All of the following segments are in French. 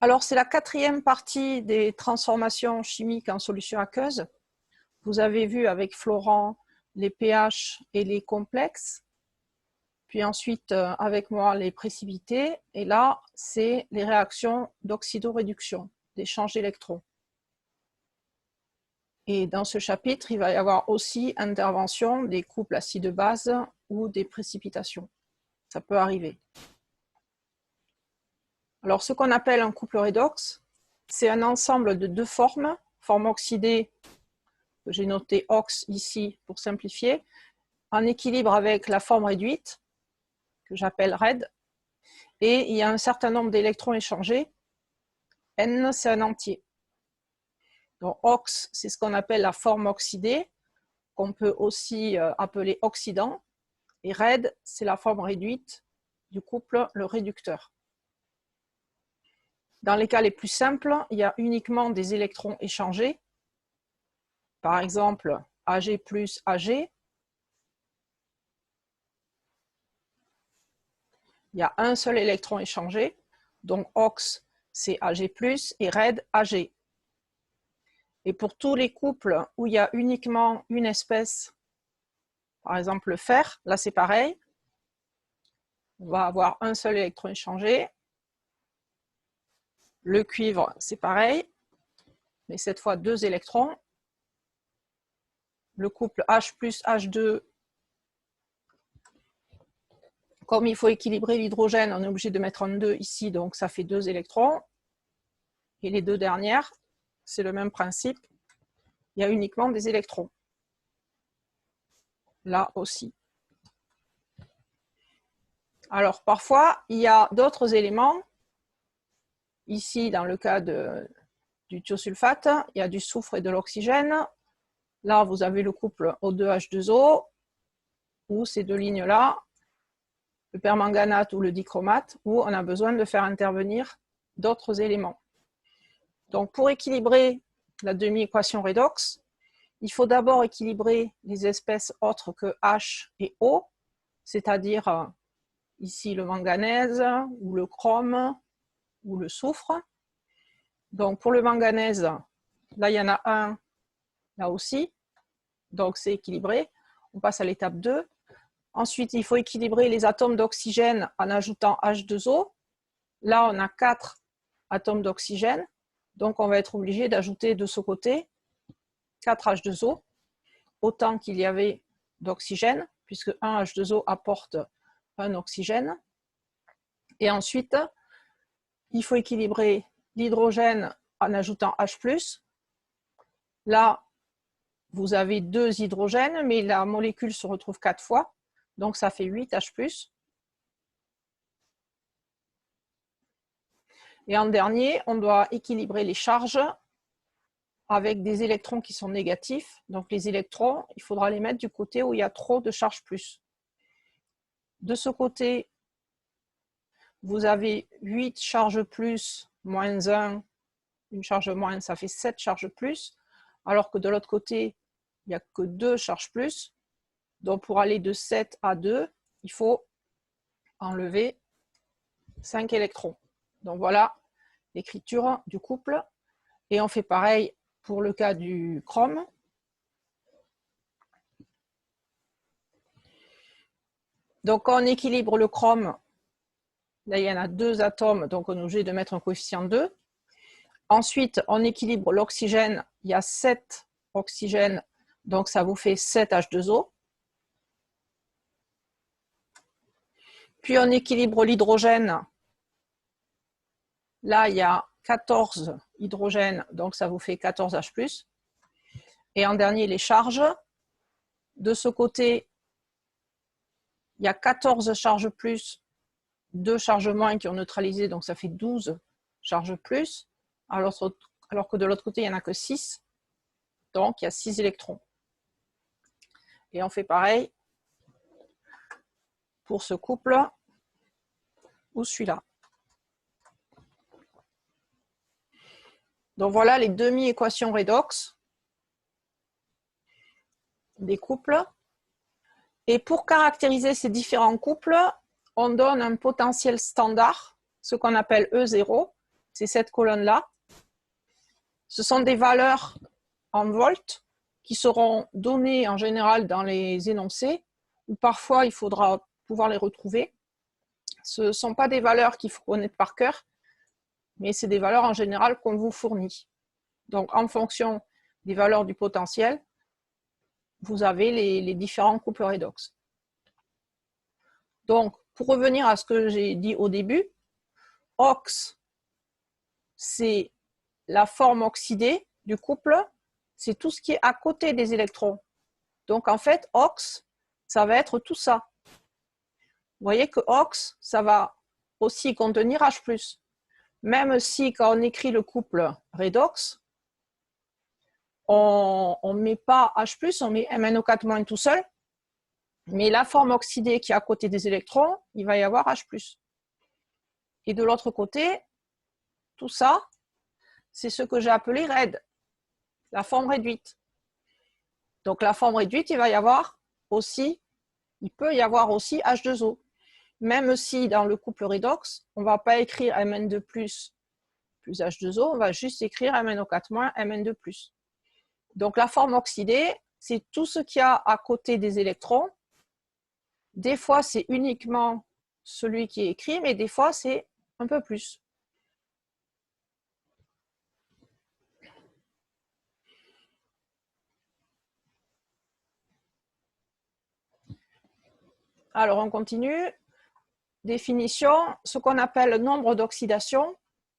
Alors, c'est la quatrième partie des transformations chimiques en solution aqueuse. Vous avez vu avec Florent les pH et les complexes. Puis ensuite, avec moi, les précipités. Et là, c'est les réactions d'oxydoréduction, d'échange d'électrons. Et dans ce chapitre, il va y avoir aussi intervention des couples acide-base ou des précipitations. Ça peut arriver. Alors, ce qu'on appelle un couple redox, c'est un ensemble de deux formes, forme oxydée, que j'ai noté ox ici pour simplifier, en équilibre avec la forme réduite, que j'appelle RED, et il y a un certain nombre d'électrons échangés. N, c'est un entier. Donc, ox, c'est ce qu'on appelle la forme oxydée, qu'on peut aussi appeler oxydant, et RED, c'est la forme réduite du couple, le réducteur. Dans les cas les plus simples, il y a uniquement des électrons échangés. Par exemple, Ag plus Ag. Il y a un seul électron échangé. Donc, OX, c'est Ag+, et RED, Ag. Et pour tous les couples où il y a uniquement une espèce, par exemple le fer, là c'est pareil. On va avoir un seul électron échangé. Le cuivre, c'est pareil, mais cette fois deux électrons. Le couple H plus H2, comme il faut équilibrer l'hydrogène, on est obligé de mettre un 2 ici, donc ça fait deux électrons. Et les deux dernières, c'est le même principe. Il y a uniquement des électrons. Là aussi. Alors, parfois, il y a d'autres éléments. Ici, dans le cas du thiosulfate, il y a du soufre et de l'oxygène. Là, vous avez le couple O2H2O, ou ces deux lignes-là, le permanganate ou le dichromate, où on a besoin de faire intervenir d'autres éléments. Donc, pour équilibrer la demi-équation redox, il faut d'abord équilibrer les espèces autres que H et O, c'est-à-dire ici le manganèse, ou le chrome, ou le soufre. Donc pour le manganèse, là il y en a un, là aussi, donc c'est équilibré. On passe à l'étape 2. Ensuite, il faut équilibrer les atomes d'oxygène en ajoutant H2O. Là, on a 4 atomes d'oxygène, donc on va être obligé d'ajouter de ce côté 4 H2O, autant qu'il y avait d'oxygène, puisque un H2O apporte un oxygène. Et ensuite, il faut équilibrer l'hydrogène en ajoutant H+. Là, vous avez 2 hydrogènes, mais la molécule se retrouve 4 fois, donc ça fait 8 H+. Et en dernier, on doit équilibrer les charges avec des électrons qui sont négatifs. Donc les électrons, il faudra les mettre du côté où il y a trop de charges plus. De ce côté, vous avez 8 charges plus, moins 1, une charge moins, ça fait 7 charges plus, alors que de l'autre côté, il n'y a que 2 charges plus. Donc pour aller de 7 à 2, il faut enlever 5 électrons. Donc voilà l'écriture du couple. Et on fait pareil pour le cas du chrome. Donc quand on équilibre le chrome, là il y en a 2 atomes, donc on est obligé de mettre un coefficient 2. Ensuite, on équilibre l'oxygène, il y a 7 oxygènes, donc ça vous fait 7 H2O. Puis on équilibre l'hydrogène, là il y a 14 hydrogènes, donc ça vous fait 14 H+. Et en dernier, les charges. De ce côté, il y a 14 charges plus, 2 charges moins qui ont neutralisé, donc ça fait 12 charges plus, alors que de l'autre côté, il n'y en a que 6, donc il y a 6 électrons. Et on fait pareil pour ce couple ou celui-là. Donc voilà les demi-équations redox des couples. Et pour caractériser ces différents couples, on donne un potentiel standard, ce qu'on appelle E0, c'est cette colonne-là. Ce sont des valeurs en volts qui seront données en général dans les énoncés, ou parfois il faudra pouvoir les retrouver. Ce ne sont pas des valeurs qu'il faut connaître par cœur, mais c'est des valeurs en général qu'on vous fournit. Donc en fonction des valeurs du potentiel, vous avez les différents couples redox. Donc, pour revenir à ce que j'ai dit au début, OX, c'est la forme oxydée du couple, c'est tout ce qui est à côté des électrons. Donc, en fait, OX, ça va être tout ça. Vous voyez que OX, ça va aussi contenir H+. Même si, quand on écrit le couple redox, on ne met pas H+, on met MnO4- tout seul, mais la forme oxydée qui est à côté des électrons, il va y avoir H+. Et de l'autre côté, tout ça, c'est ce que j'ai appelé RED, la forme réduite. Donc la forme réduite, il peut y avoir aussi H2O. Même si dans le couple redox, on ne va pas écrire Mn2+, plus H2O, on va juste écrire MnO4- Mn2+. Donc la forme oxydée, c'est tout ce qu'il y a à côté des électrons. Des fois, c'est uniquement celui qui est écrit, mais des fois, c'est un peu plus. Alors, on continue. Définition, ce qu'on appelle nombre d'oxydation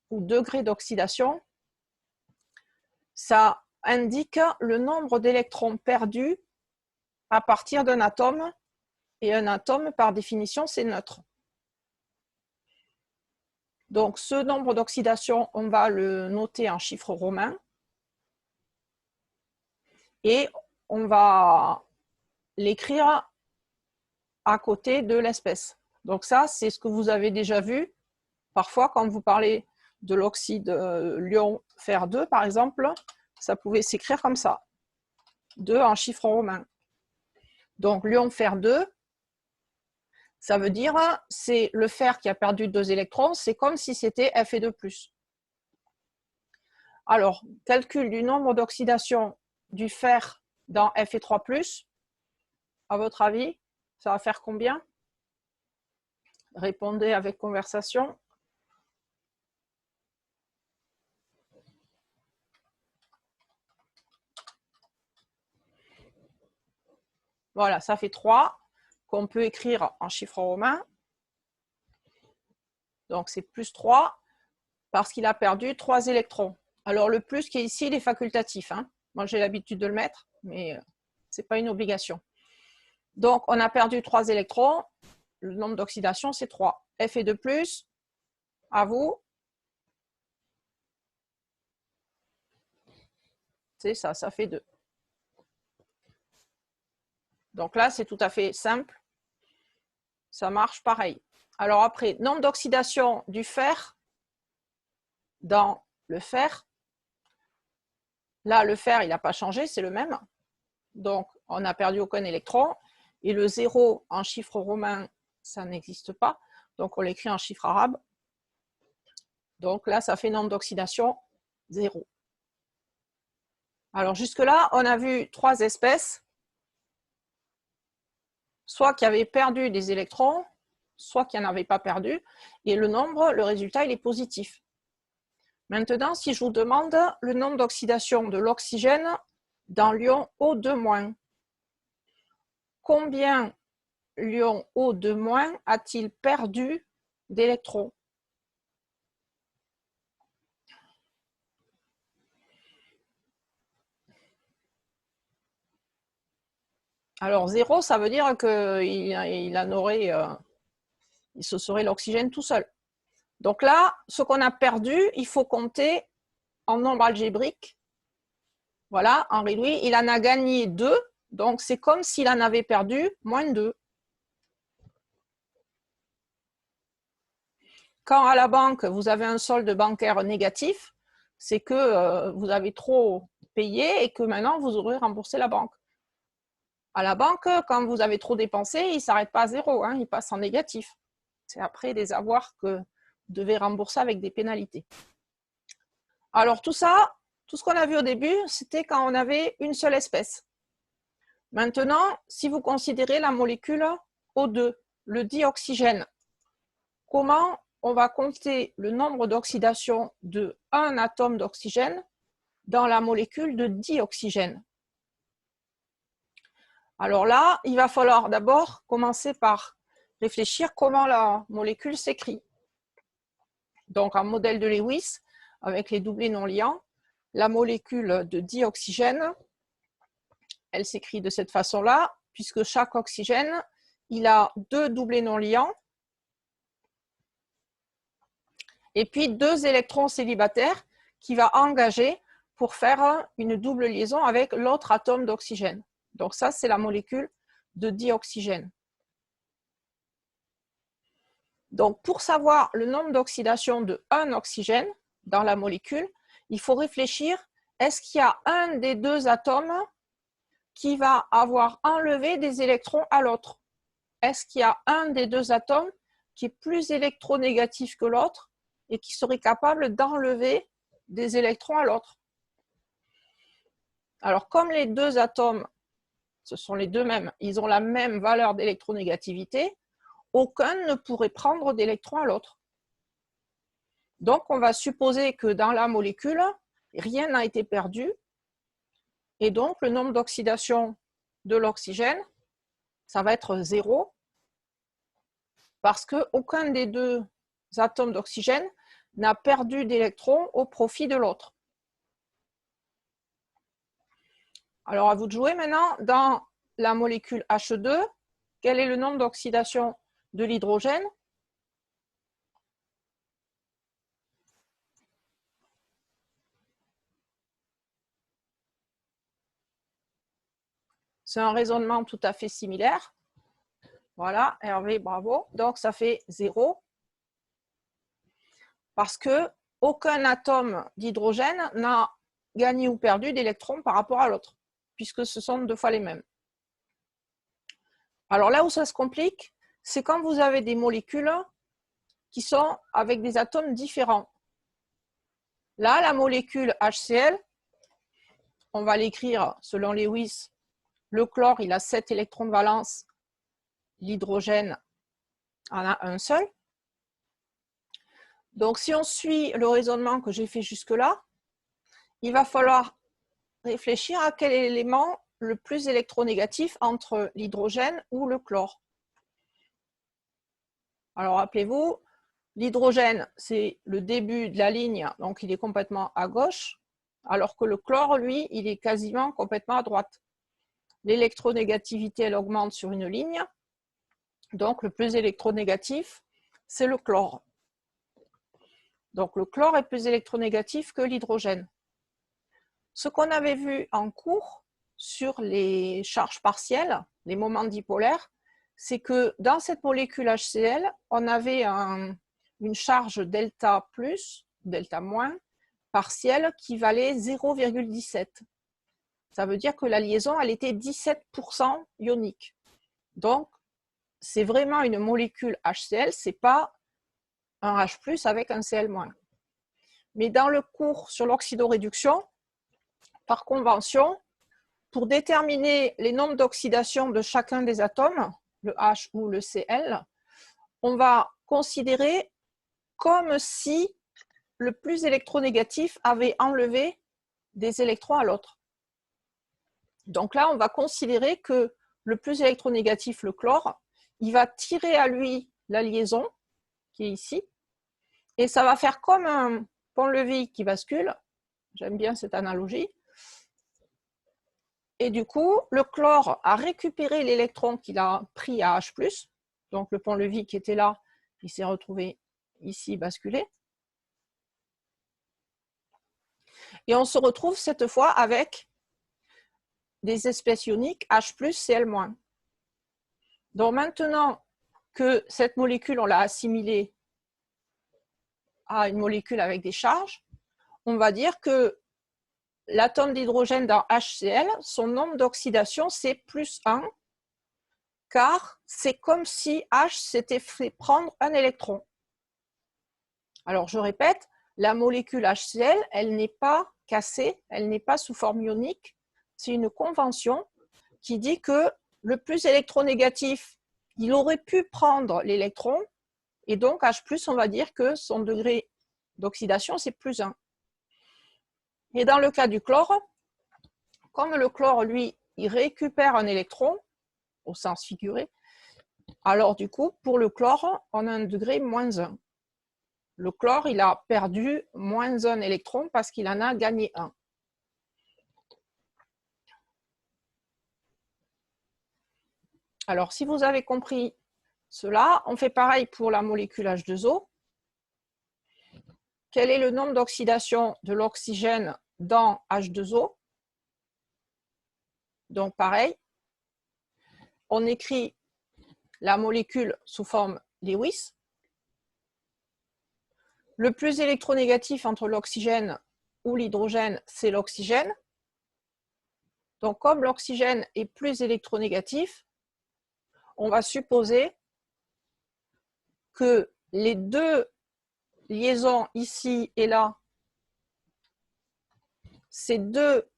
ou degré d'oxydation, ça indique le nombre d'électrons perdus à partir d'un atome, et un atome, par définition, c'est neutre. Donc, ce nombre d'oxydation, on va le noter en chiffres romains, et on va l'écrire à côté de l'espèce. Donc ça, c'est ce que vous avez déjà vu. Parfois, quand vous parlez de l'oxyde l'ion fer 2, par exemple, ça pouvait s'écrire comme ça. 2 en chiffres romains. Donc, l'ion fer 2, ça veut dire, c'est le fer qui a perdu 2 électrons, c'est comme si c'était Fe2+. Alors, calcul du nombre d'oxydation du fer dans Fe3+, à votre avis, ça va faire combien? Répondez avec conversation. Voilà, ça fait 3 qu'on peut écrire en chiffres romains. Donc, c'est plus 3 parce qu'il a perdu 3 électrons. Alors, le plus qui est ici, il est facultatif. Hein. Moi, j'ai l'habitude de le mettre, mais ce n'est pas une obligation. Donc, on a perdu 3 électrons. Le nombre d'oxydation, c'est 3. Fe2+, à vous. C'est ça, ça fait 2. Donc là, c'est tout à fait simple. Ça marche pareil. Alors après, nombre d'oxydation du fer dans le fer. Là, le fer, il n'a pas changé, c'est le même. Donc, on n'a perdu aucun électron. Et le 0 en chiffre romain, ça n'existe pas. Donc, on l'écrit en chiffre arabe. Donc là, ça fait nombre d'oxydation 0. Alors, jusque-là, on a vu 3 espèces. Soit qui avaient perdu des électrons, soit qui n'en avaient pas perdu. Et le nombre, le résultat, il est positif. Maintenant, si je vous demande le nombre d'oxydation de l'oxygène dans l'ion O2-, combien l'ion O2- a-t-il perdu d'électrons? Alors 0, ça veut dire qu'il en aurait, il se serait l'oxygène tout seul. Donc là, ce qu'on a perdu, il faut compter en nombre algébrique. Voilà, Henri Louis, il en a gagné 2, donc c'est comme s'il en avait perdu moins 2. Quand à la banque, vous avez un solde bancaire négatif, c'est que vous avez trop payé et que maintenant, vous aurez remboursé la banque. À la banque, quand vous avez trop dépensé, il ne s'arrête pas à 0, hein, il passe en négatif. C'est après des avoirs que vous devez rembourser avec des pénalités. Alors tout ça, tout ce qu'on a vu au début, c'était quand on avait une seule espèce. Maintenant, si vous considérez la molécule O2, le dioxygène, comment on va compter le nombre d'oxydations de un atome d'oxygène dans la molécule de dioxygène? Alors là, il va falloir d'abord commencer par réfléchir comment la molécule s'écrit. Donc, en modèle de Lewis, avec les doublés non liants, la molécule de dioxygène, elle s'écrit de cette façon-là, puisque chaque oxygène, il a 2 doublés non liants, et puis 2 électrons célibataires qui va engager pour faire une double liaison avec l'autre atome d'oxygène. Donc ça, c'est la molécule de dioxygène. Donc pour savoir le nombre d'oxydations de un oxygène dans la molécule, il faut réfléchir, est-ce qu'il y a un des 2 atomes qui va avoir enlevé des électrons à l'autre? Est-ce qu'il y a un des 2 atomes qui est plus électronégatif que l'autre et qui serait capable d'enlever des électrons à l'autre? Alors comme les 2 atomes, ce sont les 2 mêmes, ils ont la même valeur d'électronégativité, aucun ne pourrait prendre d'électrons à l'autre. Donc on va supposer que dans la molécule, rien n'a été perdu, et donc le nombre d'oxydations de l'oxygène, ça va être 0, parce qu'aucun des 2 atomes d'oxygène n'a perdu d'électrons au profit de l'autre. Alors à vous de jouer maintenant. Dans la molécule H2, quel est le nombre d'oxydation de l'hydrogène? C'est un raisonnement tout à fait similaire. Voilà, Hervé, bravo. Donc ça fait 0. Parce qu'aucun atome d'hydrogène n'a gagné ou perdu d'électrons par rapport à l'autre, puisque ce sont 2 fois les mêmes. Alors là où ça se complique, c'est quand vous avez des molécules qui sont avec des atomes différents. Là, la molécule HCl, on va l'écrire selon Lewis, le chlore, il a 7 électrons de valence, l'hydrogène en a un seul. Donc si on suit le raisonnement que j'ai fait jusque-là, il va falloir réfléchir à quel est l'élément le plus électronégatif entre l'hydrogène ou le chlore. Alors rappelez-vous, l'hydrogène, c'est le début de la ligne, donc il est complètement à gauche, alors que le chlore, lui, il est quasiment complètement à droite. L'électronégativité, elle augmente sur une ligne, donc le plus électronégatif, c'est le chlore. Donc le chlore est plus électronégatif que l'hydrogène. Ce qu'on avait vu en cours sur les charges partielles, les moments dipolaires, c'est que dans cette molécule HCl, on avait une charge delta plus, delta moins, partielle qui valait 0,17. Ça veut dire que la liaison, elle était 17% ionique. Donc, c'est vraiment une molécule HCl, ce n'est pas un H+, avec un Cl-. Mais dans le cours sur l'oxydoréduction, par convention, pour déterminer les nombres d'oxydation de chacun des atomes, le H ou le Cl, on va considérer comme si le plus électronégatif avait enlevé des électrons à l'autre. Donc là, on va considérer que le plus électronégatif, le chlore, il va tirer à lui la liaison, qui est ici, et ça va faire comme un pont-levis qui bascule. J'aime bien cette analogie. Et du coup, le chlore a récupéré l'électron qu'il a pris à H+, donc le pont-levis qui était là, il s'est retrouvé ici basculé. Et on se retrouve cette fois avec des espèces ioniques H+, Cl-. Donc maintenant que cette molécule, on l'a assimilée à une molécule avec des charges, on va dire que l'atome d'hydrogène dans HCl, son nombre d'oxydation, c'est +1, car c'est comme si H s'était fait prendre un électron. Alors je répète, la molécule HCl, elle n'est pas cassée, elle n'est pas sous forme ionique. C'est une convention qui dit que le plus électronégatif, il aurait pu prendre l'électron, et donc H+, on va dire que son degré d'oxydation, c'est +1. Et dans le cas du chlore, comme le chlore, lui, il récupère un électron, au sens figuré, alors du coup, pour le chlore, on a un degré -1. Le chlore, il a perdu -1 électron parce qu'il en a gagné un. Alors, si vous avez compris cela, on fait pareil pour la molécule H2O. Quel est le nombre d'oxydation de l'oxygène dans H2O? Donc, pareil, on écrit la molécule sous forme Lewis. Le plus électronégatif entre l'oxygène ou l'hydrogène, c'est l'oxygène. Donc, comme l'oxygène est plus électronégatif, on va supposer que les deux liaisons ici et là, ces deux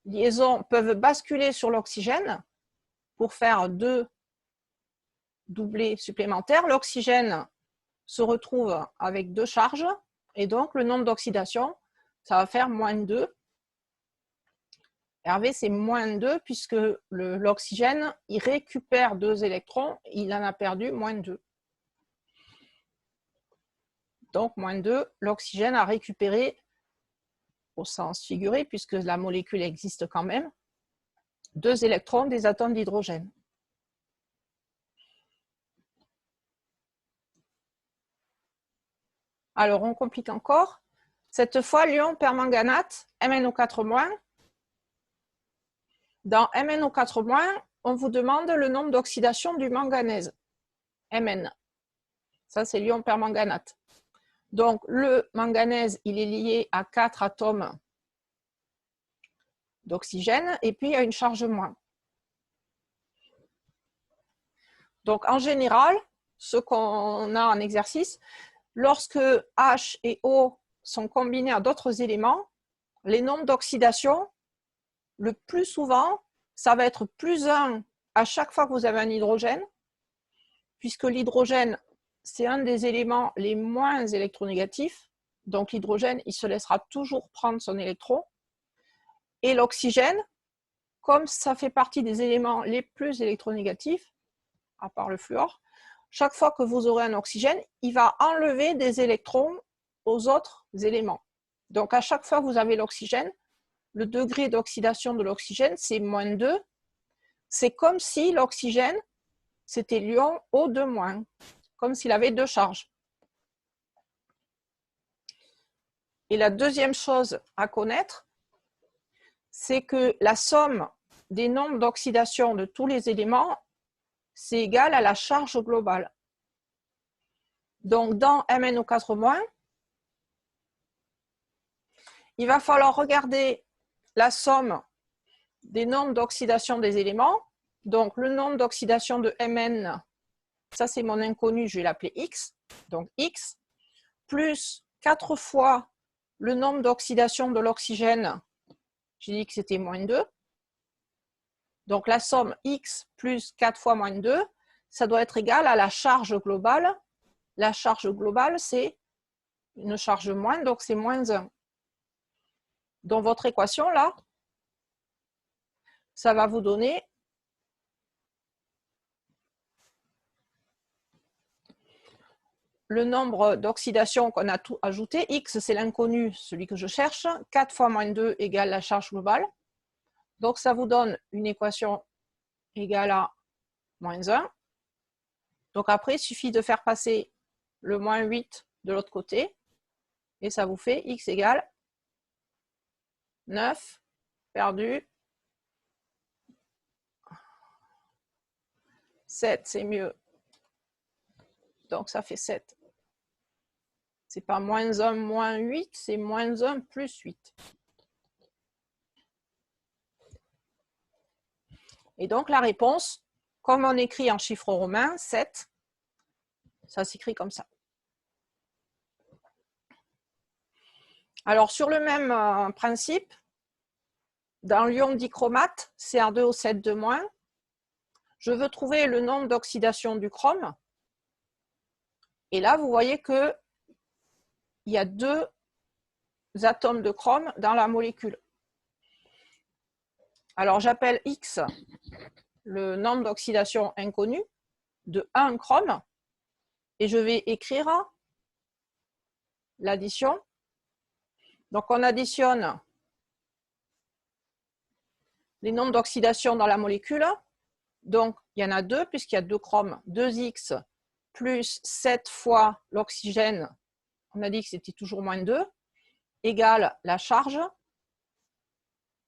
liaisons peuvent basculer sur l'oxygène pour faire 2 doublés supplémentaires. L'oxygène se retrouve avec 2 charges et donc le nombre d'oxydation, ça va faire -2. RV, c'est -2 puisque l'oxygène, il récupère 2 électrons, il en a perdu -2. Donc, -2, l'oxygène a récupéré, au sens figuré, puisque la molécule existe quand même, 2 électrons des atomes d'hydrogène. Alors, on complique encore. Cette fois, l'ion permanganate, MnO4-. Dans MnO4-, on vous demande le nombre d'oxydation du manganèse, Mn. Ça, c'est l'ion permanganate. Donc, le manganèse, il est lié à 4 atomes d'oxygène et puis il y a une charge moins. Donc, en général, ce qu'on a en exercice, lorsque H et O sont combinés à d'autres éléments, les nombres d'oxydation, le plus souvent, ça va être +1 à chaque fois que vous avez un hydrogène, puisque l'hydrogène, c'est un des éléments les moins électronégatifs. Donc l'hydrogène, il se laissera toujours prendre son électron. Et l'oxygène, comme ça fait partie des éléments les plus électronégatifs, à part le fluor, chaque fois que vous aurez un oxygène, il va enlever des électrons aux autres éléments. Donc à chaque fois que vous avez l'oxygène, le degré d'oxydation de l'oxygène, c'est -2. C'est comme si l'oxygène, c'était l'ion O2-, comme s'il avait 2 charges. Et la deuxième chose à connaître, c'est que la somme des nombres d'oxydation de tous les éléments, c'est égal à la charge globale. Donc, dans MnO4-, il va falloir regarder la somme des nombres d'oxydation des éléments. Donc, le nombre d'oxydation de Mn, ça c'est mon inconnu, je vais l'appeler X. Donc, X, plus 4 fois le nombre d'oxydation de l'oxygène, j'ai dit que c'était -2. Donc, la somme X plus 4 fois -2, ça doit être égal à la charge globale. La charge globale, c'est une charge moins, donc c'est -1. Dans votre équation, là, ça va vous donner le nombre d'oxydation qu'on a tout ajouté. X, c'est l'inconnu, celui que je cherche. 4 fois -2 égale la charge globale. Donc, ça vous donne une équation égale à -1. Donc, après, il suffit de faire passer le -8 de l'autre côté. Et ça vous fait X égale 9 perdu 7, c'est mieux. Donc, ça fait 7. C'est pas -1, -8, c'est -1 plus 8. Et donc, la réponse, comme on écrit en chiffres romains, 7, ça s'écrit comme ça. Alors, sur le même principe, dans l'ion dichromate, Cr2O7-, je veux trouver le nombre d'oxydation du chrome. Et là, vous voyez qu'il y a 2 atomes de chrome dans la molécule. Alors, j'appelle X le nombre d'oxydation inconnu de 1 chrome et je vais écrire l'addition. Donc, on additionne les nombres d'oxydation dans la molécule. Donc, il y en a 2 puisqu'il y a 2 chromes. 2X plus 7 fois l'oxygène, on a dit que c'était toujours moins 2, égale la charge.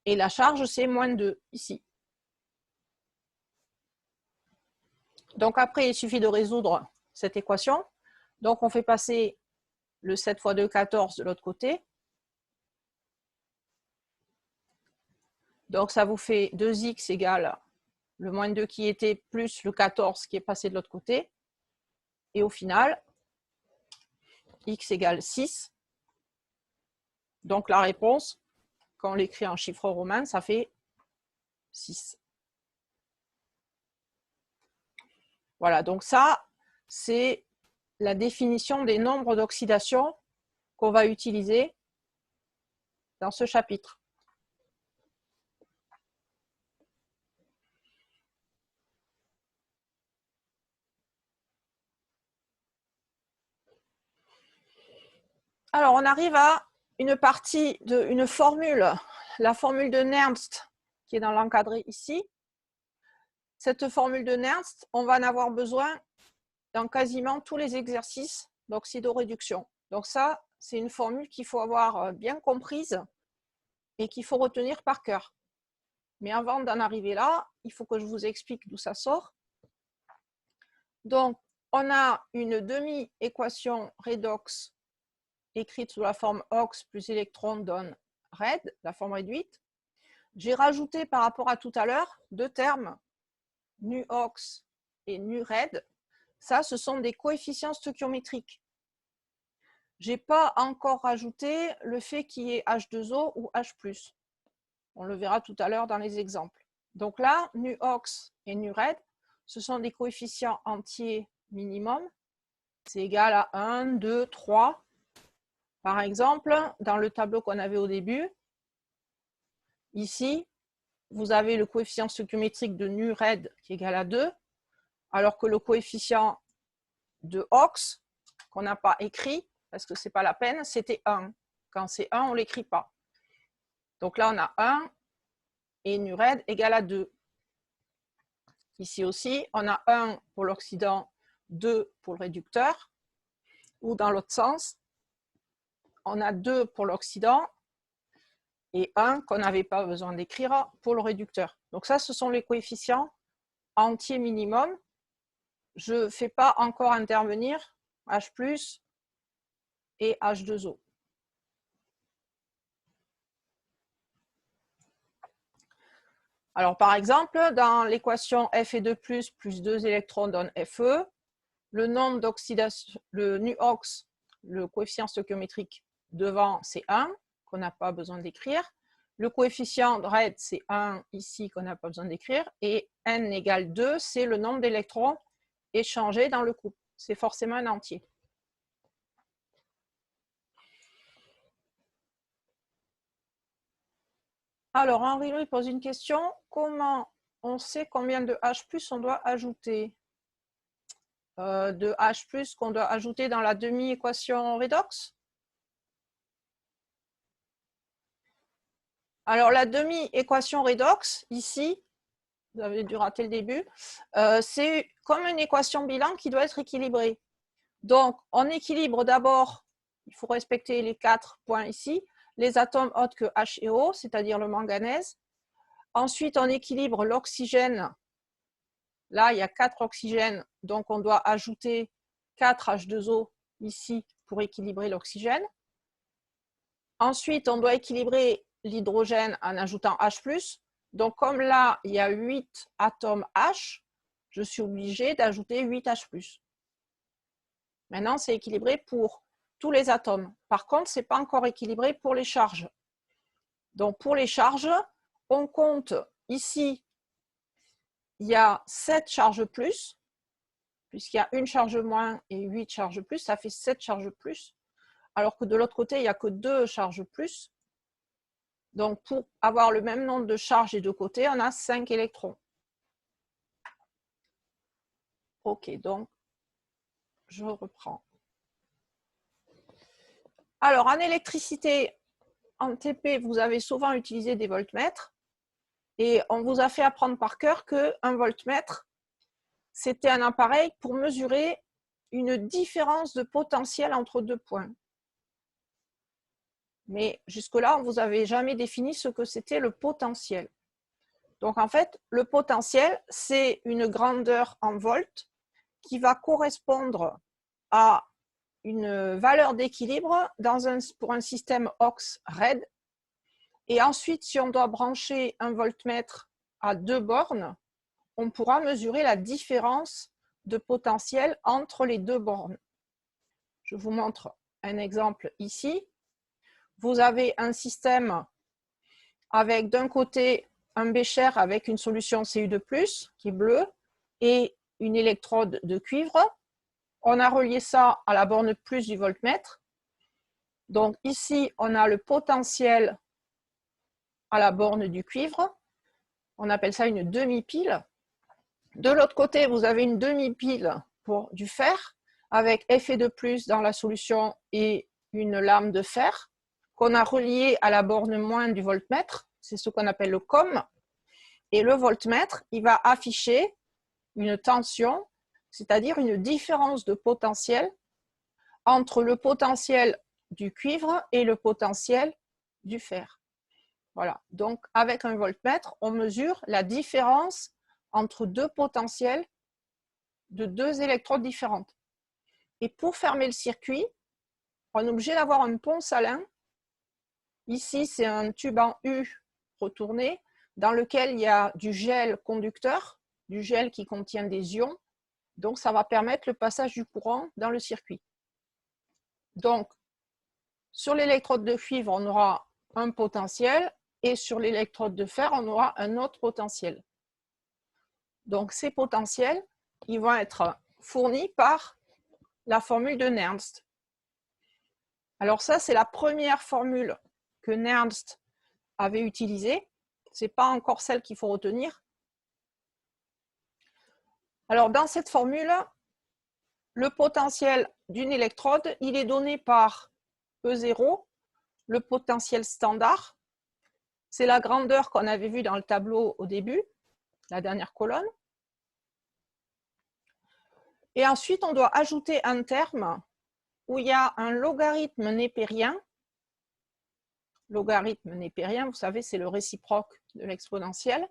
Et la charge, c'est moins 2 ici. Donc après, il suffit de résoudre cette équation. Donc on fait passer le 7 fois 2, 14 de l'autre côté. Donc ça vous fait 2x égale le moins 2 qui était plus le 14 qui est passé de l'autre côté. Et au final, x égale 6. Donc la réponse, quand on l'écrit en chiffre romain, ça fait 6. Voilà, donc ça, c'est la définition des nombres d'oxydation qu'on va utiliser dans ce chapitre. Alors, on arrive à une partie une formule, la formule de Nernst, qui est dans l'encadré ici. Cette formule de Nernst, on va en avoir besoin dans quasiment tous les exercices d'oxydoréduction. Donc ça, c'est une formule qu'il faut avoir bien comprise et qu'il faut retenir par cœur. Mais avant d'en arriver là, il faut que je vous explique d'où ça sort. Donc, on a une demi-équation redox écrite sous la forme OX plus électron donne RED, la forme réduite. J'ai rajouté par rapport à tout à l'heure 2 termes, nu-OX et nu-RED. Ça, ce sont des coefficients stoichiométriques. Je n'ai pas encore rajouté le fait qu'il y ait H2O ou H+. On le verra tout à l'heure dans les exemples. Donc là, nu-OX et nu-RED, ce sont des coefficients entiers minimum. C'est égal à 1, 2, 3. Par exemple, dans le tableau qu'on avait au début, ici, vous avez le coefficient stoichiométrique de nu-RED qui est égal à 2, alors que le coefficient de OX, qu'on n'a pas écrit, parce que ce n'est pas la peine, c'était 1. Quand c'est 1, on ne l'écrit pas. Donc là, on a 1 et nu-RED égale à 2. Ici aussi, on a 1 pour l'oxydant, 2 pour le réducteur, ou dans l'autre sens, on a 2 pour l'oxydant et 1 qu'on n'avait pas besoin d'écrire pour le réducteur. Donc ça, ce sont les coefficients entiers minimum. Je ne fais pas encore intervenir H+, et H2O. Alors par exemple, dans l'équation Fe2+, plus 2 électrons donne Fe, le nombre d'oxydation, le nu-OX, le coefficient stoichiométrique devant, c'est 1, qu'on n'a pas besoin d'écrire. Le coefficient de RED, c'est 1 ici, qu'on n'a pas besoin d'écrire. Et n égale 2, c'est le nombre d'électrons échangés dans le couple. C'est forcément un entier. Alors, Henri-Louis pose une question. Comment on sait combien de H+ on doit ajouter? De H+ qu'on doit ajouter dans la demi-équation redox? Alors, la demi-équation redox, ici, vous avez dû rater le début, c'est comme une équation bilan qui doit être équilibrée. Donc, on équilibre d'abord, il faut respecter les 4 points ici, les atomes autres que H et O, c'est-à-dire le manganèse. Ensuite, on équilibre l'oxygène. Là, il y a 4 oxygènes, donc on doit ajouter 4 H2O ici pour équilibrer l'oxygène. Ensuite, on doit équilibrer l'hydrogène en ajoutant H+. Donc, comme là, il y a 8 atomes H, je suis obligée d'ajouter 8 H+. Maintenant, c'est équilibré pour tous les atomes. Par contre, ce n'est pas encore équilibré pour les charges. Donc, pour les charges, on compte ici, il y a 7 charges plus, puisqu'il y a une charge moins et 8 charges plus, ça fait 7 charges plus. Alors que de l'autre côté, il n'y a que 2 charges plus. Donc, pour avoir le même nombre de charges des deux côtés, on a 5 électrons. OK, donc, je reprends. Alors, en électricité, en TP, vous avez souvent utilisé des voltmètres. Et on vous a fait apprendre par cœur qu'un voltmètre, c'était un appareil pour mesurer une différence de potentiel entre deux points. Mais jusque-là, on ne vous avait jamais défini ce que c'était le potentiel. Donc en fait, le potentiel, c'est une grandeur en volts qui va correspondre à une valeur d'équilibre pour un système aux-RAID. Et ensuite, si on doit brancher un voltmètre à 2 bornes, on pourra mesurer la différence de potentiel entre les 2 bornes. Je vous montre un exemple ici. Vous avez un système avec d'un côté un bécher avec une solution Cu2+, qui est bleue, et une électrode de cuivre. On a relié ça à la borne plus du voltmètre. Donc ici, on a le potentiel à la borne du cuivre. On appelle ça une demi-pile. De l'autre côté, vous avez une demi-pile pour du fer, avec Fe2+ dans la solution et une lame de fer, qu'on a reliée à la borne moins du voltmètre. C'est ce qu'on appelle le COM. Et le voltmètre, il va afficher une tension, c'est-à-dire une différence de potentiel entre le potentiel du cuivre et le potentiel du fer. Voilà. Donc, avec un voltmètre, on mesure la différence entre deux potentiels de 2 électrodes différentes. Et pour fermer le circuit, on est obligé d'avoir un pont salin. Ici, c'est un tube en U retourné dans lequel il y a du gel conducteur, du gel qui contient des ions. Donc, ça va permettre le passage du courant dans le circuit. Donc, sur l'électrode de cuivre, on aura un potentiel et sur l'électrode de fer, on aura un autre potentiel. Donc, ces potentiels, ils vont être fournis par la formule de Nernst. Alors ça, c'est la première formule que Nernst avait utilisée. Ce n'est pas encore celle qu'il faut retenir. Alors, dans cette formule, le potentiel d'une électrode, il est donné par E0, le potentiel standard. C'est la grandeur qu'on avait vue dans le tableau au début, la dernière colonne. Et ensuite, on doit ajouter un terme où il y a un logarithme népérien. Logarithme népérien, vous savez, c'est le réciproque de l'exponentielle.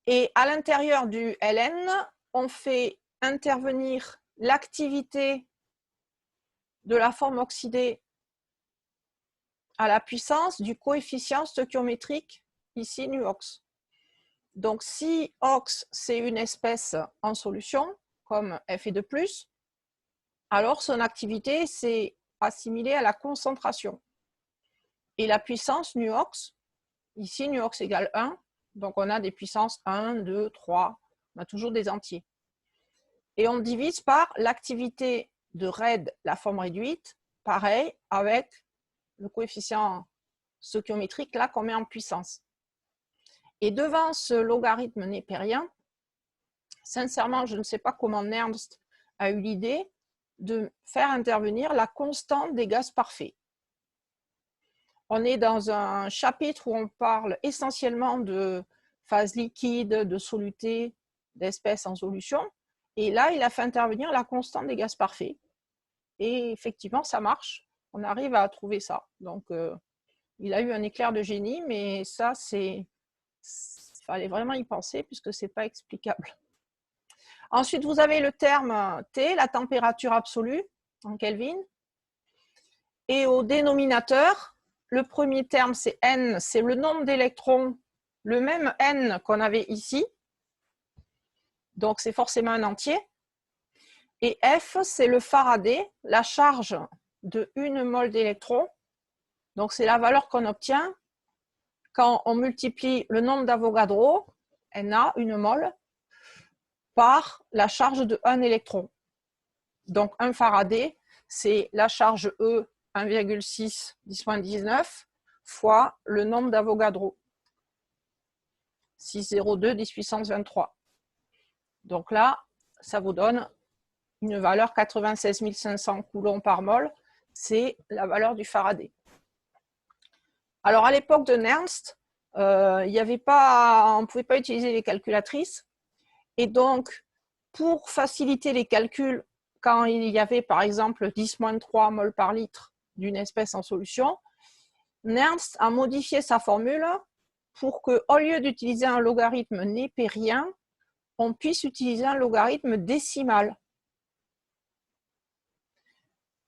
Et à l'intérieur du ln, on fait intervenir l'activité de la forme oxydée à la puissance du coefficient stoichiométrique, ici nu ox. Donc si ox, c'est une espèce en solution, comme Fe2+, alors son activité, c'est assimilée à la concentration. Et la puissance nu ox, ici nu ox égale 1, donc on a des puissances 1, 2, 3, on a toujours des entiers. Et on divise par l'activité de RAID, la forme réduite, pareil avec le coefficient stoichiométrique là qu'on met en puissance. Et devant ce logarithme népérien, sincèrement, je ne sais pas comment Nernst a eu l'idée de faire intervenir la constante des gaz parfaits. On est dans un chapitre où on parle essentiellement de phase liquide, de soluté, d'espèces en solution. Et là, il a fait intervenir la constante des gaz parfaits. Et effectivement, ça marche. On arrive à trouver ça. Donc, il a eu un éclair de génie, mais ça, il fallait vraiment y penser puisque ce n'est pas explicable. Ensuite, vous avez le terme T, la température absolue en Kelvin. Et au dénominateur, le premier terme, c'est N, c'est le nombre d'électrons, le même N qu'on avait ici. Donc, c'est forcément un entier. Et F, c'est le Faraday, la charge de 1 mol d'électrons. Donc, c'est la valeur qu'on obtient quand on multiplie le nombre d'Avogadro, Na, 1 mol, par la charge de 1 électron. Donc, 1 Faraday, c'est la charge E 1,6 10-19 fois le nombre d'Avogadro. 6,02 10 puissance 23. Donc là, ça vous donne une valeur 96 500 coulombs par mol. C'est la valeur du Faraday. Alors, à l'époque de Nernst, on ne pouvait pas utiliser les calculatrices. Et donc, pour faciliter les calculs, quand il y avait par exemple 10-3 mol par litre d'une espèce en solution, Nernst a modifié sa formule pour qu'au lieu d'utiliser un logarithme népérien, on puisse utiliser un logarithme décimal.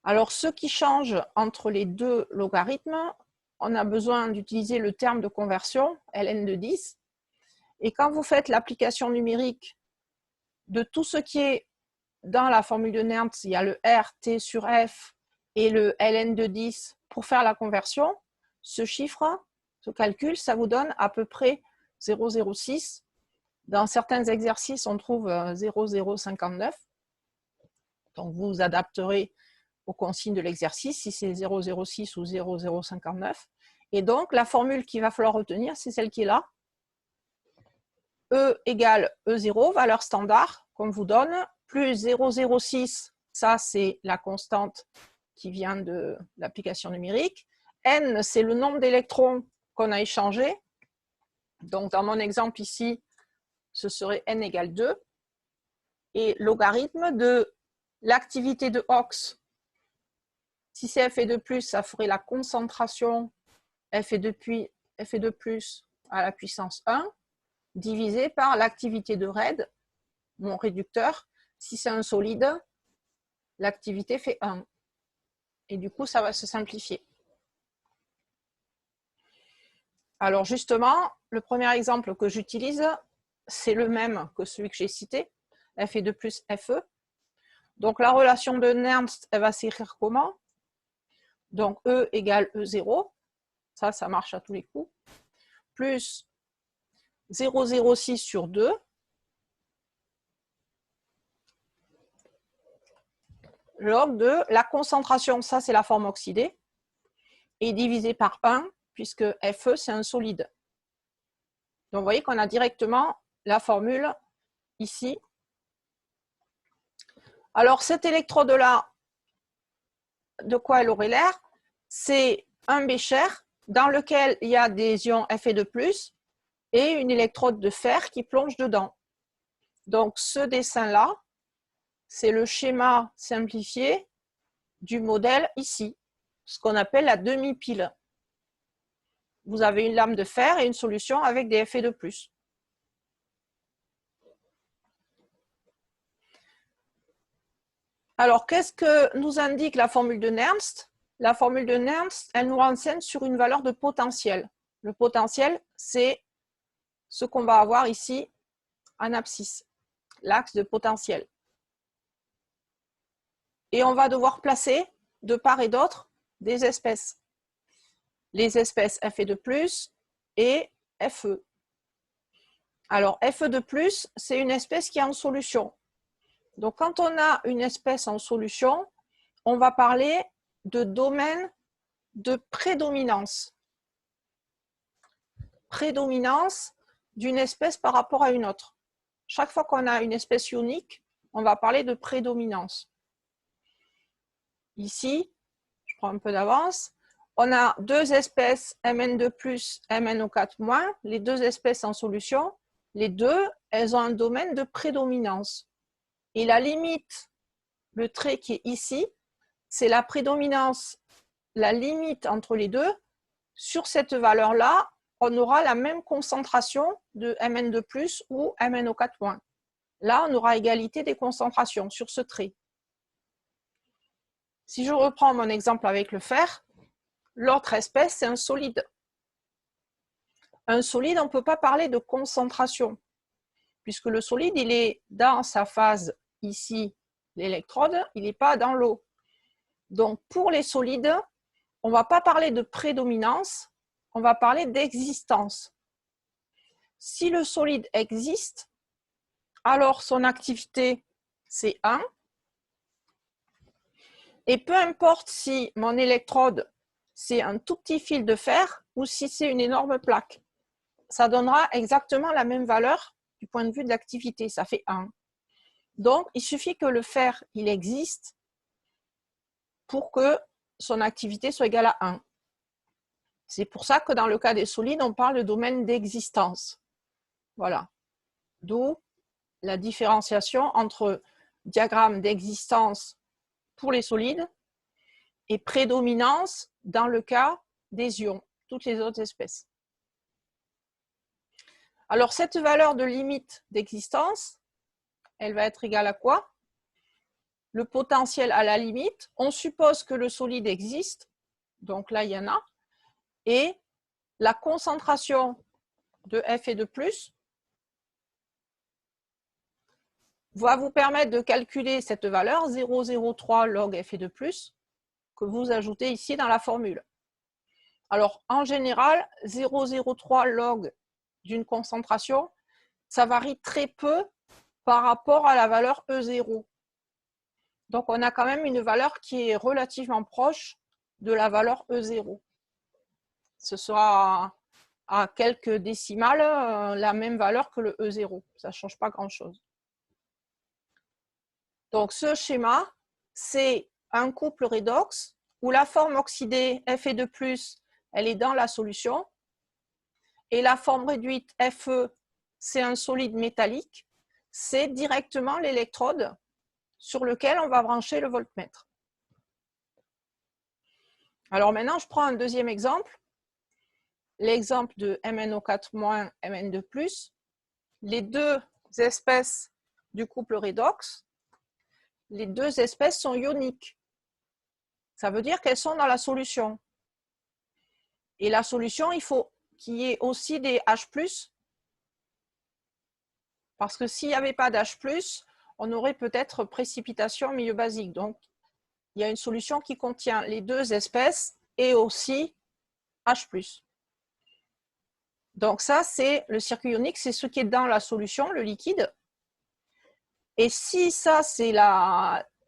Alors, ce qui change entre les deux logarithmes, on a besoin d'utiliser le terme de conversion, ln de 10. Et quand vous faites l'application numérique de tout ce qui est dans la formule de Nernst, il y a le R, T sur F et le ln de 10 pour faire la conversion. Ce chiffre, ce calcul, ça vous donne à peu près 0,06. Dans certains exercices, on trouve 0,059. Donc, vous adapterez aux consignes de l'exercice, si c'est 0,06 ou 0,059. Et donc, la formule qu'il va falloir retenir, c'est celle qui est là. E égale E0, valeur standard qu'on vous donne, plus 0,06, ça c'est la constante qui vient de l'application numérique. N, c'est le nombre d'électrons qu'on a échangés. Donc, dans mon exemple ici, ce serait N égale 2. Et logarithme de l'activité de Hawks. Si c'est F et 2 plus, ça ferait la concentration F et 2 plus à la puissance 1, divisé par l'activité de RAID, mon réducteur. Si c'est un solide, l'activité fait 1. Et du coup, ça va se simplifier. Alors justement, le premier exemple que j'utilise, c'est le même que celui que j'ai cité, F et 2 plus FE. Donc la relation de Nernst, elle va s'écrire comment? Donc E égale E0, ça marche à tous les coups, plus 0,06 sur 2, log de la concentration, ça c'est la forme oxydée, et divisé par 1, puisque Fe c'est un solide. Donc vous voyez qu'on a directement la formule ici. Alors cet électrode-là, de quoi elle aurait l'air? C'est un bécher dans lequel il y a des ions Fe2+, et une électrode de fer qui plonge dedans. Donc ce dessin-là, c'est le schéma simplifié du modèle ici, ce qu'on appelle la demi-pile. Vous avez une lame de fer et une solution avec des Fe2+. Alors, qu'est-ce que nous indique la formule de Nernst? La formule de Nernst, elle nous renseigne sur une valeur de potentiel. Le potentiel, c'est ce qu'on va avoir ici en abscisse, l'axe de potentiel. Et on va devoir placer de part et d'autre des espèces. Les espèces Fe2+, et Fe. Alors, Fe2+, c'est une espèce qui est en solution. Donc, quand on a une espèce en solution, on va parler de domaine de prédominance. Prédominance d'une espèce par rapport à une autre. Chaque fois qu'on a une espèce ionique, on va parler de prédominance. Ici, je prends un peu d'avance, on a deux espèces Mn2+, MnO4-, les deux espèces en solution. Les deux, elles ont un domaine de prédominance. Et la limite, le trait qui est ici, c'est la prédominance, la limite entre les deux. Sur cette valeur-là, on aura la même concentration de Mn2+, ou MnO4-. Là, on aura égalité des concentrations sur ce trait. Si je reprends mon exemple avec le fer, l'autre espèce, c'est un solide. Un solide, on ne peut pas parler de concentration, puisque le solide, il est dans sa phase ici L'électrode, il n'est pas dans l'eau. Donc, pour les solides, on ne va pas parler de prédominance, on va parler d'existence. Si le solide existe, alors son activité, c'est 1. Et peu importe si mon électrode, c'est un tout petit fil de fer ou si c'est une énorme plaque. Ça donnera exactement la même valeur du point de vue de l'activité, ça fait 1. Donc, il suffit que le fer, il existe pour que son activité soit égale à 1. C'est pour ça que dans le cas des solides, on parle de domaine d'existence. Voilà. D'où la différenciation entre diagramme d'existence pour les solides et prédominance dans le cas des ions, toutes les autres espèces. Alors, cette valeur de limite d'existence, elle va être égale à quoi? Le potentiel à la limite, on suppose que le solide existe, donc là, il y en a, et la concentration de F et de plus va vous permettre de calculer cette valeur 0,03 log F et de plus que vous ajoutez ici dans la formule. Alors, en général, 0,03 log d'une concentration, ça varie très peu par rapport à la valeur E0. Donc, on a quand même une valeur qui est relativement proche de la valeur E0. Ce sera à quelques décimales la même valeur que le E0. Ça ne change pas grand-chose. Donc, ce schéma, c'est un couple redox où la forme oxydée Fe de plus, elle est dans la solution. Et la forme réduite Fe, c'est un solide métallique. C'est directement l'électrode sur lequel on va brancher le voltmètre. Alors maintenant, je prends un deuxième exemple. L'exemple de MnO4-, Mn2+. Les deux espèces du couple redox, les deux espèces sont ioniques. Ça veut dire qu'elles sont dans la solution. Et la solution, il faut qu'il y ait aussi des H+, parce que s'il n'y avait pas d'H+, on aurait peut-être précipitation en milieu basique. Donc, il y a une solution qui contient les deux espèces et aussi H+. Donc ça, c'est le circuit ionique, c'est ce qui est dans la solution, le liquide. Et si ça, c'est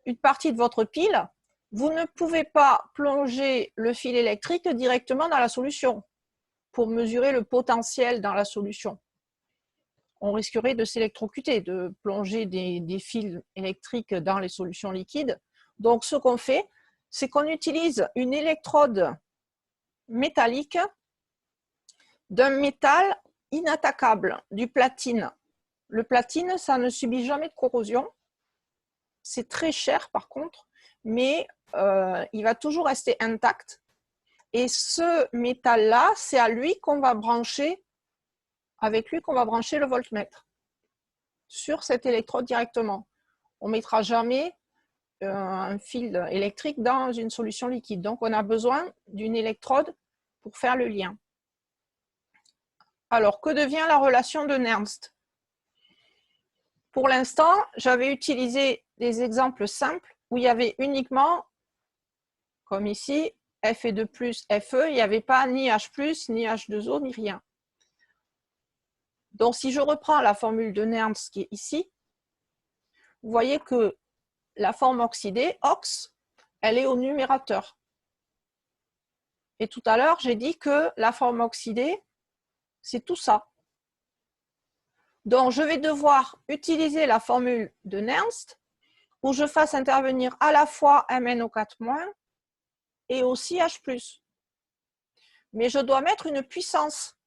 une partie de votre pile, vous ne pouvez pas plonger le fil électrique directement dans la solution pour mesurer le potentiel dans la solution. On risquerait de s'électrocuter, de plonger des fils électriques dans les solutions liquides. Donc, ce qu'on fait, c'est qu'on utilise une électrode métallique d'un métal inattaquable, du platine. Le platine, ça ne subit jamais de corrosion. C'est très cher par contre, mais il va toujours rester intact. Et ce métal-là, c'est à lui qu'on va brancher, avec lui qu'on va brancher le voltmètre sur cette électrode directement. On ne mettra jamais un fil électrique dans une solution liquide. Donc, on a besoin d'une électrode pour faire le lien. Alors, que devient la relation de Nernst? Pour l'instant, j'avais utilisé des exemples simples où il y avait uniquement, comme ici, Fe de plus, Fe, il n'y avait pas ni H+, ni H2O, ni rien. Donc, si je reprends la formule de Nernst qui est ici, vous voyez que la forme oxydée, ox, elle est au numérateur. Et tout à l'heure, j'ai dit que la forme oxydée, c'est tout ça. Donc, je vais devoir utiliser la formule de Nernst où je fasse intervenir à la fois MnO4- et aussi H+. Mais je dois mettre une puissance.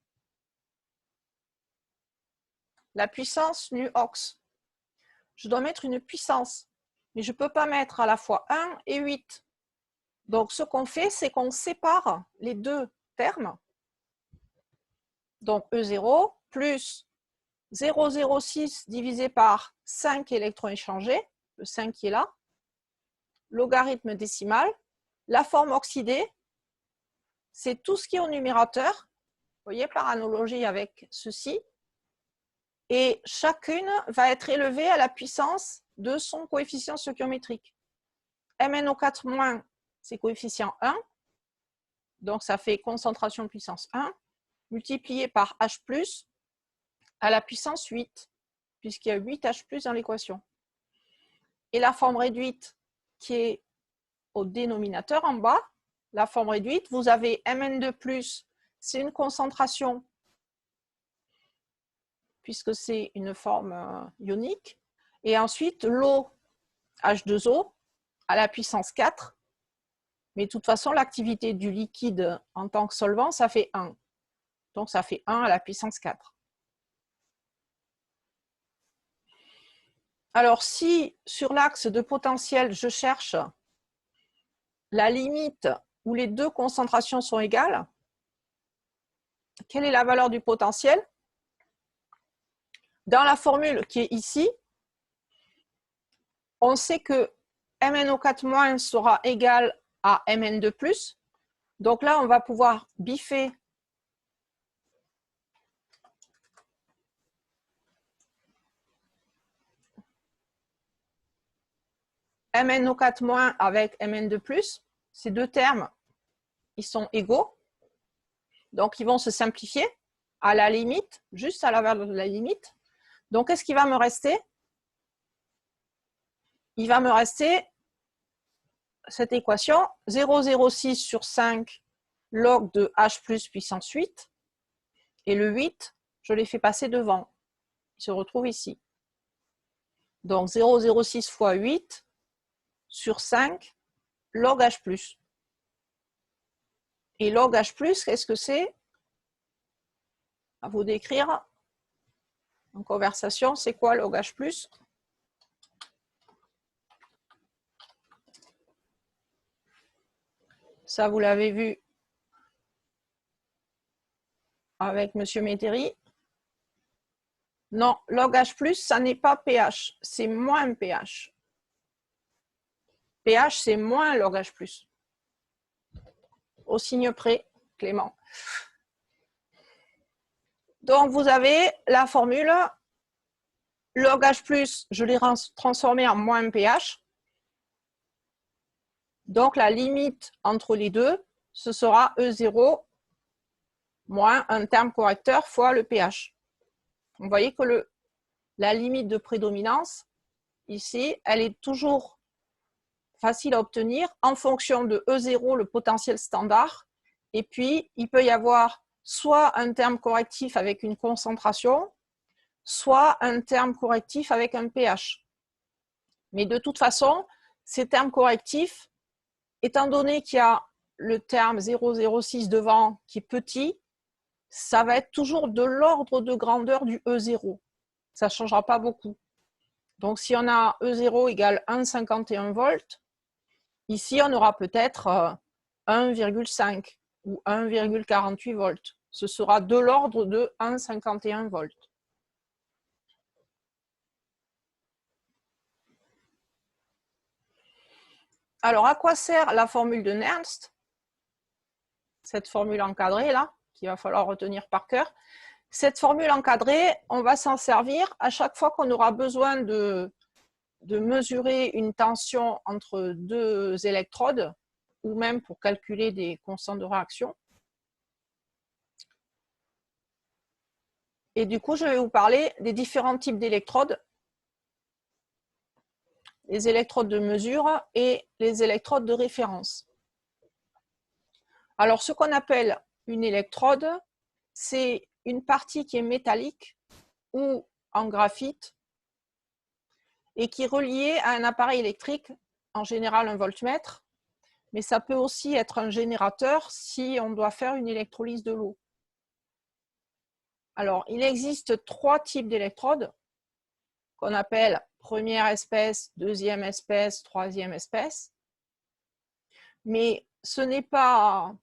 La puissance nu ox. Je dois mettre une puissance. Mais je ne peux pas mettre à la fois 1 et 8. Donc, ce qu'on fait, c'est qu'on sépare les deux termes. Donc, E0 plus 0,06 divisé par 5 électrons échangés, le 5 qui est là, logarithme décimal. La forme oxydée, c'est tout ce qui est au numérateur, vous voyez, par analogie avec ceci. Et chacune va être élevée à la puissance de son coefficient stoichiométrique. MnO4-, c'est coefficient 1, donc ça fait concentration puissance 1, multiplié par H+, à la puissance 8, puisqu'il y a 8H+ dans l'équation. Et la forme réduite qui est au dénominateur en bas, la forme réduite, vous avez Mn2+, c'est une concentration, puisque c'est une forme ionique, et ensuite l'eau H2O à la puissance 4, mais de toute façon l'activité du liquide en tant que solvant, ça fait 1. Donc ça fait 1 à la puissance 4. Alors si sur l'axe de potentiel, je cherche la limite où les deux concentrations sont égales, quelle est la valeur du potentiel? Dans la formule qui est ici, on sait que MnO4- sera égal à Mn2+. Donc là, on va pouvoir biffer MnO4- avec Mn2+. Ces deux termes, ils sont égaux. Donc, ils vont se simplifier à la limite, juste à la valeur de la limite. Donc, qu'est-ce qui va me rester? Il va me rester cette équation 0,06 sur 5 log de H+ puissance 8. Et le 8, je l'ai fait passer devant. Il se retrouve ici. Donc 0,06 fois 8 sur 5 log H+. Et log H+, qu'est-ce que c'est? À vous décrire en conversation, c'est quoi log H+? Ça, vous l'avez vu avec M. Métairie. Non, log H+, ça n'est pas pH, c'est moins pH. pH, c'est moins log H+. Au signe près, Clément. Donc, vous avez la formule log H+, je l'ai transformé en moins pH. Donc, la limite entre les deux, ce sera E0 moins un terme correcteur fois le pH. Vous voyez que la limite de prédominance, ici, elle est toujours facile à obtenir en fonction de E0, le potentiel standard, et puis il peut y avoir soit un terme correctif avec une concentration, soit un terme correctif avec un pH. Mais de toute façon, ces termes correctifs, étant donné qu'il y a le terme 0,06 devant qui est petit, ça va être toujours de l'ordre de grandeur du E0. Ça ne changera pas beaucoup. Donc si on a E0 égale 1,51 volts, ici on aura peut-être 1,5 ou 1,48 volts. Ce sera de l'ordre de 1,51 volts. Alors, à quoi sert la formule de Nernst? Cette formule encadrée, là, qu'il va falloir retenir par cœur. Cette formule encadrée, on va s'en servir à chaque fois qu'on aura besoin de mesurer une tension entre deux électrodes, ou même pour calculer des constantes de réaction. Et du coup, je vais vous parler des différents types d'électrodes, les électrodes de mesure et les électrodes de référence. Alors, ce qu'on appelle une électrode, c'est une partie qui est métallique ou en graphite et qui est reliée à un appareil électrique, en général un voltmètre, mais ça peut aussi être un générateur si on doit faire une électrolyse de l'eau. Alors, il existe 3 types d'électrodes qu'on appelle première espèce, deuxième espèce, troisième espèce. Mais ce n'est pas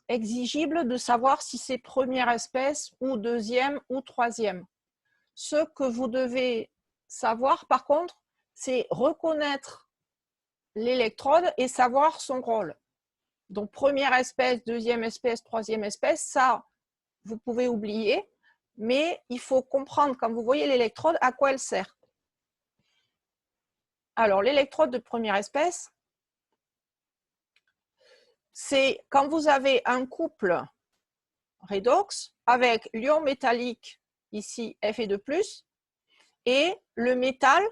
exigible de savoir si c'est première espèce ou deuxième ou troisième. Ce que vous devez savoir, par contre, c'est reconnaître l'électrode et savoir son rôle. Donc, première espèce, deuxième espèce, troisième espèce, ça, vous pouvez oublier, mais il faut comprendre, quand vous voyez l'électrode, à quoi elle sert. Alors, l'électrode de première espèce, c'est quand vous avez un couple redox avec l'ion métallique, ici Fe2+, et le métal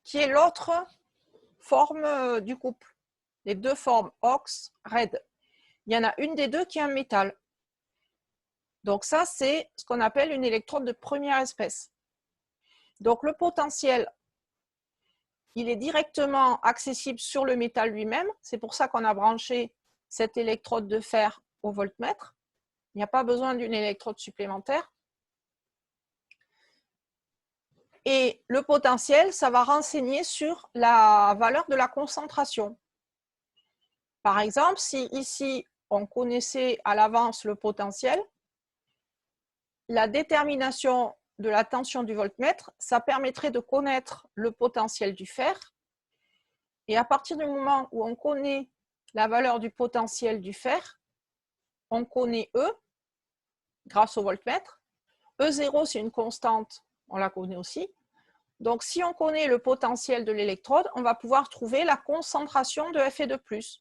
qui est l'autre forme du couple. Les deux formes ox, red. Il y en a une des deux qui est un métal. Donc ça, c'est ce qu'on appelle une électrode de première espèce. Donc le potentiel, il est directement accessible sur le métal lui-même. C'est pour ça qu'on a branché cette électrode de fer au voltmètre. Il n'y a pas besoin d'une électrode supplémentaire. Et le potentiel, ça va renseigner sur la valeur de la concentration. Par exemple, si ici, on connaissait à l'avance le potentiel, la détermination de la tension du voltmètre, ça permettrait de connaître le potentiel du fer. Et à partir du moment où on connaît la valeur du potentiel du fer, on connaît E grâce au voltmètre. E0, c'est une constante, on la connaît aussi. Donc, si on connaît le potentiel de l'électrode, on va pouvoir trouver la concentration de Fe2+.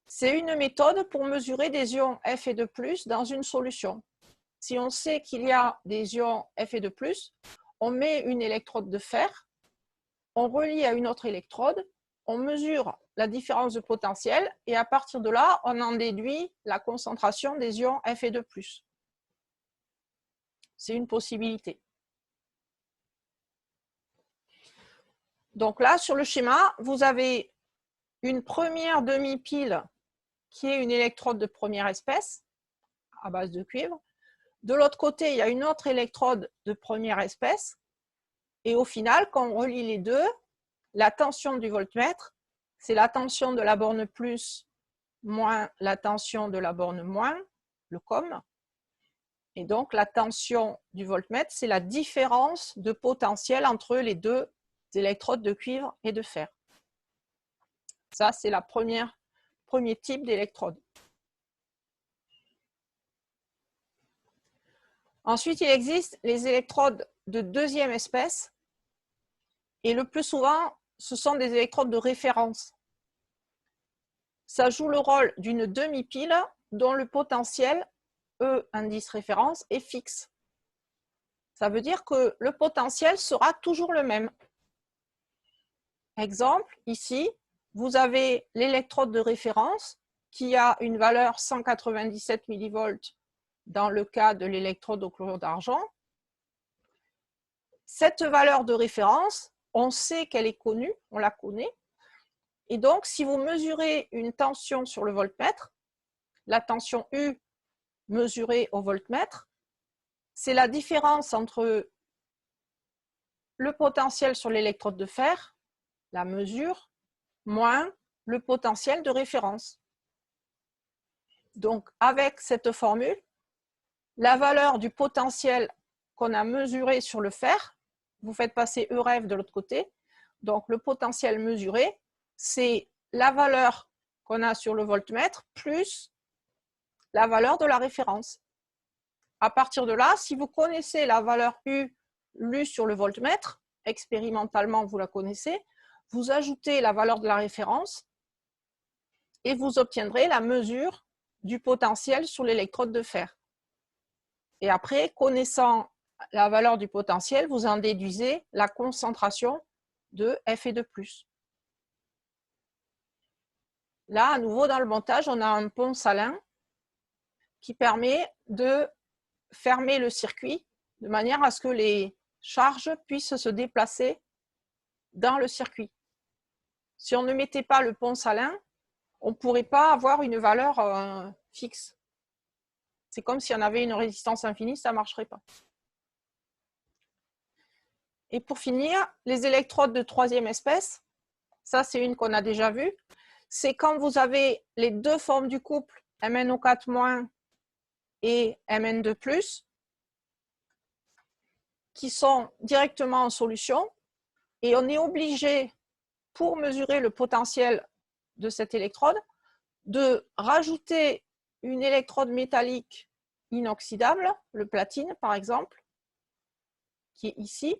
C'est une méthode pour mesurer des ions Fe2+ dans une solution. Si on sait qu'il y a des ions Fe2+, on met une électrode de fer, on relie à une autre électrode, on mesure la différence de potentiel et à partir de là, on en déduit la concentration des ions Fe2+. C'est une possibilité. Donc là, sur le schéma, vous avez une première demi-pile qui est une électrode de première espèce à base de cuivre. De l'autre côté, il y a une autre électrode de première espèce. Et au final, quand on relie les deux, la tension du voltmètre, c'est la tension de la borne plus moins la tension de la borne moins, le COM. Et donc, la tension du voltmètre, c'est la différence de potentiel entre les deux électrodes de cuivre et de fer. Ça, c'est le premier type d'électrode. Ensuite, il existe les électrodes de deuxième espèce. Et le plus souvent, ce sont des électrodes de référence. Ça joue le rôle d'une demi-pile dont le potentiel, E indice référence, est fixe. Ça veut dire que le potentiel sera toujours le même. Exemple, ici, vous avez l'électrode de référence qui a une valeur 197 millivolts dans le cas de l'électrode au chlorure d'argent. Cette valeur de référence, on sait qu'elle est connue, on la connaît. Et donc, si vous mesurez une tension sur le voltmètre, la tension U mesurée au voltmètre, c'est la différence entre le potentiel sur l'électrode de fer, la mesure, moins le potentiel de référence. Donc, avec cette formule, la valeur du potentiel qu'on a mesuré sur le fer, vous faites passer EREF de l'autre côté, donc le potentiel mesuré, c'est la valeur qu'on a sur le voltmètre plus la valeur de la référence. À partir de là, si vous connaissez la valeur U lue sur le voltmètre, expérimentalement vous la connaissez, vous ajoutez la valeur de la référence et vous obtiendrez la mesure du potentiel sur l'électrode de fer. Et après, connaissant la valeur du potentiel, vous en déduisez la concentration de Fe2+. Là, à nouveau, dans le montage, on a un pont salin qui permet de fermer le circuit de manière à ce que les charges puissent se déplacer dans le circuit. Si on ne mettait pas le pont salin, on ne pourrait pas avoir une valeur fixe. C'est comme si on avait une résistance infinie, ça ne marcherait pas. Et pour finir, les électrodes de troisième espèce, ça c'est une qu'on a déjà vue, c'est quand vous avez les deux formes du couple, MnO4- et Mn2+, qui sont directement en solution, et on est obligé, pour mesurer le potentiel de cette électrode, de rajouter une électrode métallique inoxydable, le platine par exemple, qui est ici,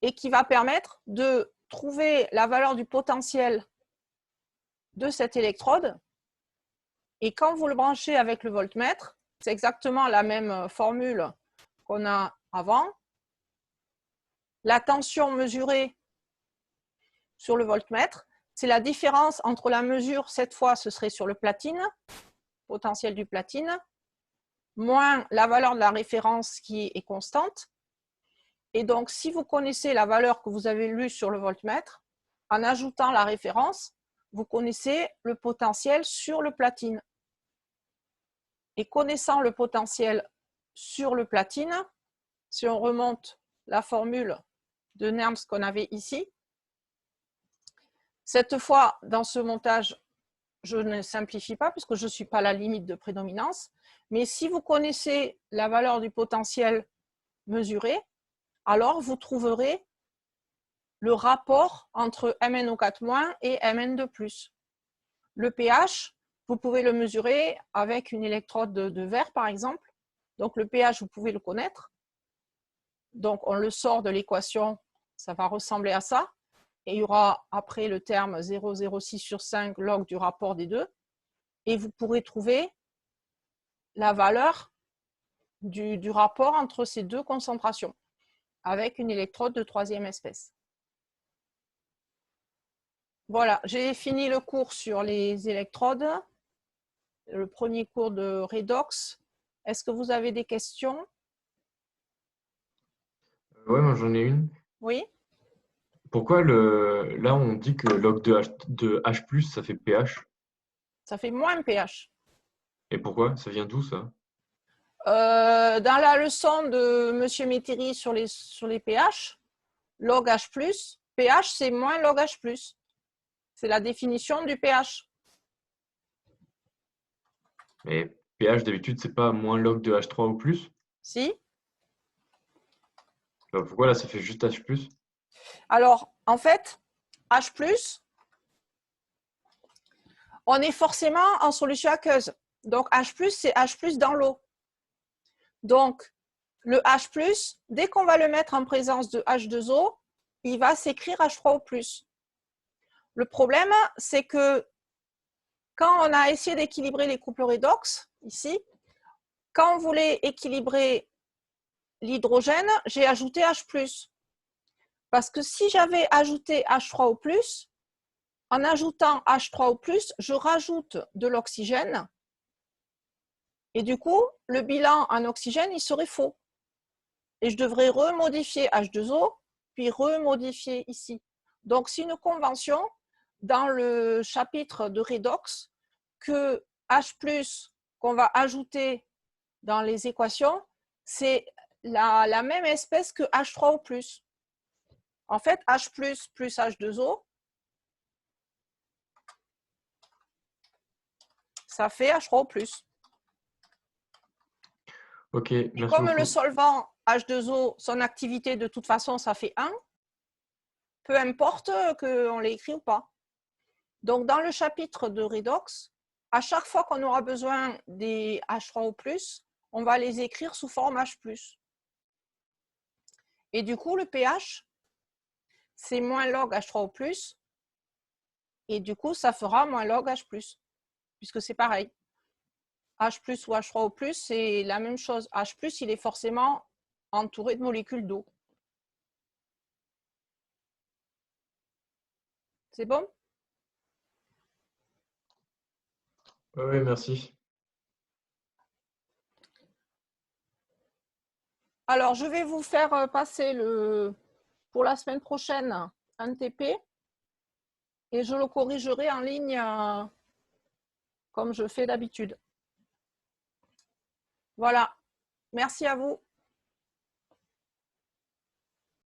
et qui va permettre de trouver la valeur du potentiel de cette électrode. Et quand vous le branchez avec le voltmètre, c'est exactement la même formule qu'on a avant. La tension mesurée sur le voltmètre, c'est la différence entre la mesure, cette fois ce serait sur le platine, potentiel du platine, moins la valeur de la référence qui est constante. Et donc, si vous connaissez la valeur que vous avez lue sur le voltmètre, en ajoutant la référence, vous connaissez le potentiel sur le platine. Et connaissant le potentiel sur le platine, si on remonte la formule de Nernst qu'on avait ici, cette fois, dans ce montage, je ne simplifie pas puisque je ne suis pas à la limite de prédominance, mais si vous connaissez la valeur du potentiel mesuré, alors vous trouverez le rapport entre MnO4- et Mn2+. Le pH, vous pouvez le mesurer avec une électrode de verre, par exemple. Donc le pH, vous pouvez le connaître. Donc on le sort de l'équation, ça va ressembler à ça. Et il y aura après le terme 0,06 sur 5 log du rapport des deux. Et vous pourrez trouver la valeur du rapport entre ces deux concentrations avec une électrode de troisième espèce. Voilà, j'ai fini le cours sur les électrodes, le premier cours de redox. Est-ce que vous avez des questions? Ouais, moi j'en ai une. Oui. Pourquoi là on dit que log de H+, ça fait pH? Ça fait moins pH. Et pourquoi? Ça vient d'où ça? Dans la leçon de M. Métairie sur les pH, log H+, pH c'est moins log H+. C'est la définition du pH. Mais pH d'habitude c'est pas moins log de H3 ou plus? Si. Bah, pourquoi là ça fait juste H+? Alors, en fait, H+, on est forcément en solution aqueuse. Donc, H+, c'est H+, dans l'eau. Donc, le H+, dès qu'on va le mettre en présence de H2O, il va s'écrire H3O+. Le problème, c'est que quand on a essayé d'équilibrer les couples redox, ici, quand on voulait équilibrer l'hydrogène, j'ai ajouté H+. Parce que si j'avais ajouté H3O+, en ajoutant H3O+, je rajoute de l'oxygène et du coup, le bilan en oxygène, il serait faux. Et je devrais remodifier H2O, puis remodifier ici. Donc, c'est une convention dans le chapitre de redox que H+, qu'on va ajouter dans les équations, c'est la même espèce que H3O+. En fait, H+, plus H2O, ça fait H3O+. Ok, Et merci comme le beaucoup. solvant H2O, son activité de toute façon, ça fait 1, peu importe qu'on l'ait écrit ou pas. Donc, dans le chapitre de redox, à chaque fois qu'on aura besoin des H3O+, on va les écrire sous forme H+. Et du coup, le pH, c'est moins log H3O+, et du coup, ça fera moins log H+, puisque c'est pareil. H+ ou H3O+, c'est la même chose. H+, il est forcément entouré de molécules d'eau. C'est bon? Ouais, merci. Alors, je vais vous faire passer pour la semaine prochaine un TP et je le corrigerai en ligne comme je fais d'habitude. Voilà. Merci à vous.